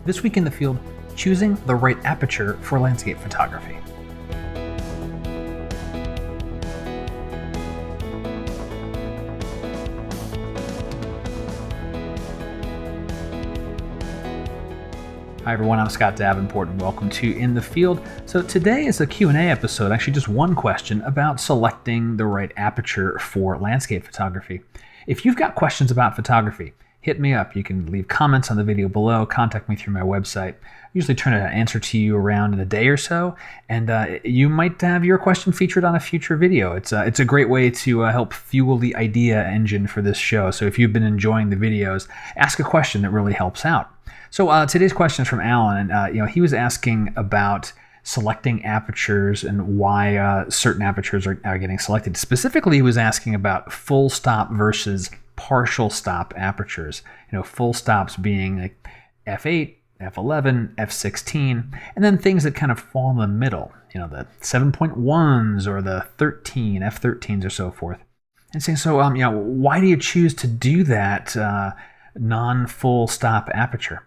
This week in the field, choosing the right aperture for landscape photography. Hi everyone, I'm Scott Davenport and welcome to In the Field. So today is a Q&A episode, actually just one question about selecting the right aperture for landscape photography. If you've got questions about photography, hit me up. You can leave comments on the video below, contact me through my website. I usually turn an answer to you around in a day or so, and you might have your question featured on a future video. It's a great way to help fuel the idea engine for this show. So if you've been enjoying the videos, ask a question that really helps out. So today's question is from Alan, and he was asking about selecting apertures and why certain apertures are getting selected. Specifically, he was asking about full stop versus partial stop apertures. Full stops being like f8, f11, f16, and then things that kind of fall in the middle, the 7.1s or the f13s or so forth. And saying, so why do you choose to do that non-full stop aperture?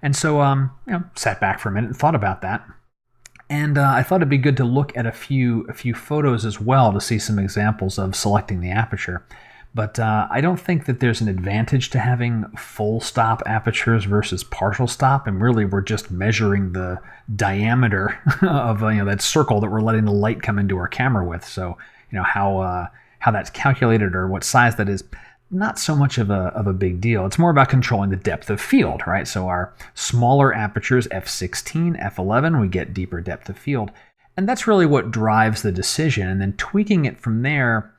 And so sat back for a minute and thought about that. And I thought it'd be good to look at a few photos as well to see some examples of selecting the aperture. But I don't think that there's an advantage to having full stop apertures versus partial stop. And really, we're just measuring the diameter of that circle that we're letting the light come into our camera with. So how that's calculated or what size that is, not so much of a big deal. It's more about controlling the depth of field, right? So our smaller apertures, f16, f11, we get deeper depth of field. And that's really what drives the decision. And then tweaking it from there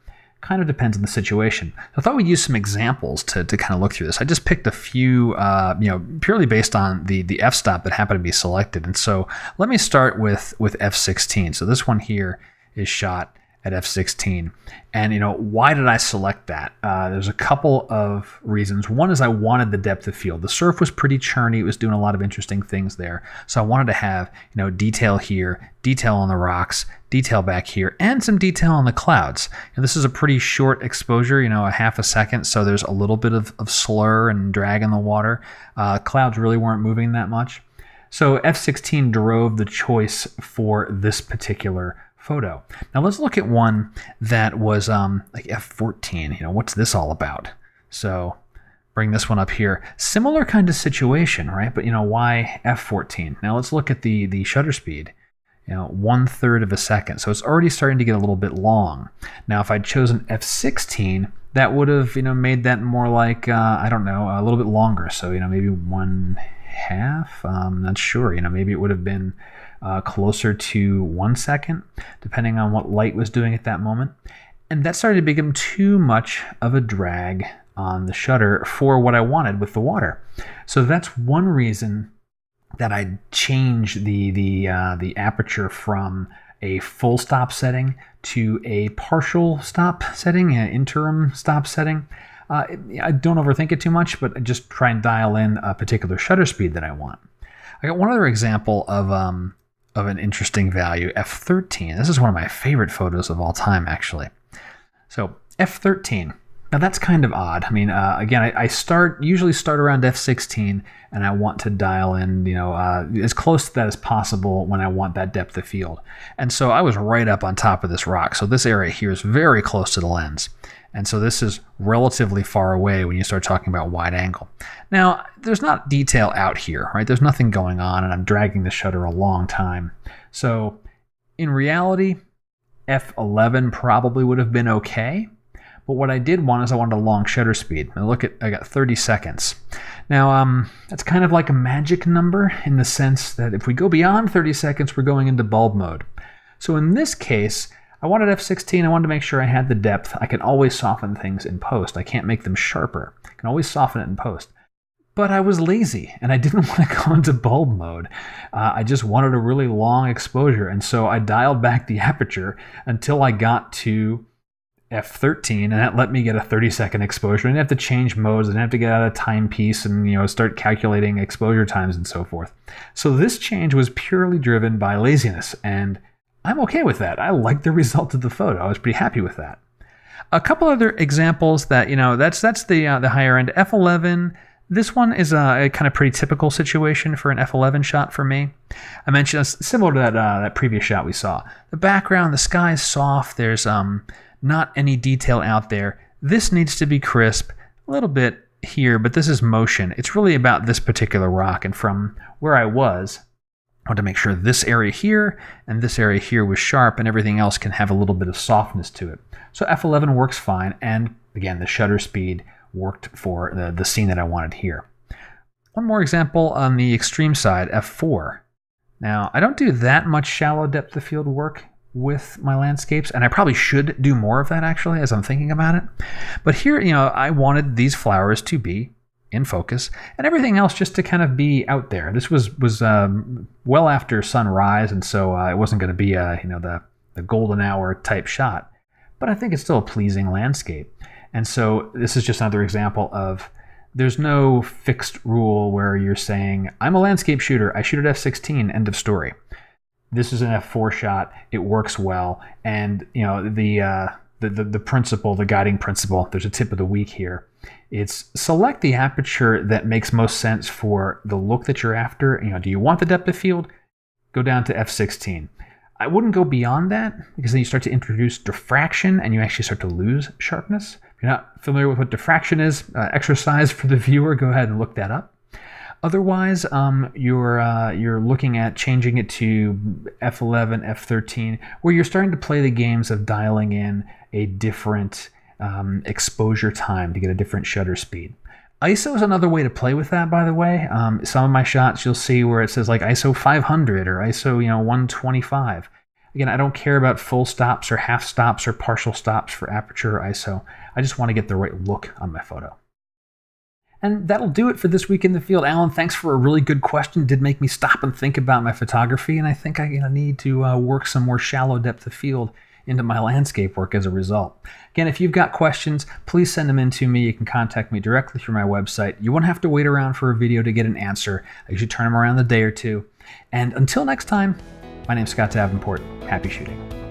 kind of depends on the situation. I thought we'd use some examples to kind of look through this. I just picked a few, purely based on the f-stop that happened to be selected. And so let me start with f16. So this one here is shot at f16. And why did I select that? There's a couple of reasons. One is I wanted the depth of field. The surf was pretty churny. It was doing a lot of interesting things there. So I wanted to have detail here, detail on the rocks, detail back here, and some detail on the clouds. This is a pretty short exposure, a half a second. So there's a little bit of slur and drag in the water. Clouds really weren't moving that much. So f16 drove the choice for this particular photo. Now let's look at one that was like f14. What's this all about? So bring this one up here. Similar kind of situation, right? But why f14? Now let's look at the shutter speed. 1/3 of a second. So it's already starting to get a little bit long. Now if I'd chosen f16, that would have made that more like a little bit longer. So maybe 1/2. I'm not sure. Maybe it would have been closer to 1 second, depending on what light was doing at that moment. And that started to become too much of a drag on the shutter for what I wanted with the water. So that's one reason that I changed the aperture from a full stop setting to a partial stop setting, an interim stop setting. I don't overthink it too much, but I just try and dial in a particular shutter speed that I want. I got one other example of an interesting value, f13. This is one of my favorite photos of all time, actually. So f13. Now that's kind of odd. Again, I usually start around f16, and I want to dial in, as close to that as possible when I want that depth of field. And so I was right up on top of this rock. So this area here is very close to the lens. And so this is relatively far away when you start talking about wide angle. Now, there's not detail out here, right? There's nothing going on, and I'm dragging the shutter a long time. So in reality, f11 probably would have been okay. But what I did want is I wanted a long shutter speed. Now I got 30 seconds. Now, that's kind of like a magic number in the sense that if we go beyond 30 seconds, we're going into bulb mode. So in this case, I wanted f16. I wanted to make sure I had the depth. I can always soften things in post. I can't make them sharper. I can always soften it in post. But I was lazy, and I didn't want to go into bulb mode. I just wanted a really long exposure, and so I dialed back the aperture until I got to f13, and that let me get a 30-second exposure. I didn't have to change modes. I didn't have to get out a timepiece and start calculating exposure times and so forth. So this change was purely driven by laziness, and I'm okay with that. I like the result of the photo. I was pretty happy with that. A couple other examples that, that's the higher end. F11, This one is a kind of pretty typical situation for an f11 shot for me. I mentioned it's similar to that previous shot we saw. The background, the sky is soft. There's not any detail out there. This needs to be crisp a little bit here, but this is motion. It's really about this particular rock, and from where I was, I want to make sure this area here and this area here was sharp, and everything else can have a little bit of softness to it. So f11 works fine, and again, the shutter speed worked for the scene that I wanted here. One more example on the extreme side, f4. Now, I don't do that much shallow depth of field work with my landscapes, and I probably should do more of that actually as I'm thinking about it. But here, I wanted these flowers to be in focus and everything else just to kind of be out there. This was well after sunrise, and so it wasn't going to be the golden hour type shot, but I think it's still a pleasing landscape. And so this is just another example of there's no fixed rule where you're saying, I'm a landscape shooter, I shoot at f16, end of story. This is an f4 shot, it works well, and the principle, the guiding principle, there's a tip of the week here. It's select the aperture that makes most sense for the look that you're after. Do you want the depth of field? Go down to f16. I wouldn't go beyond that, because then you start to introduce diffraction and you actually start to lose sharpness. If you're not familiar with what diffraction is, exercise for the viewer, go ahead and look that up. Otherwise, you're looking at changing it to f11, f13, where you're starting to play the games of dialing in a different exposure time to get a different shutter speed. ISO is another way to play with that, by the way. Some of my shots you'll see where it says like ISO 500 or ISO 125. Again, I don't care about full stops or half stops or partial stops for aperture or ISO. I just want to get the right look on my photo. And that'll do it for this week in the field. Alan, thanks for a really good question. It did make me stop and think about my photography, and I think I need to work some more shallow depth of field into my landscape work as a result. Again, if you've got questions, please send them in to me. You can contact me directly through my website. You won't have to wait around for a video to get an answer. I usually turn them around in a day or two. And until next time, my name's Scott Davenport. Happy shooting.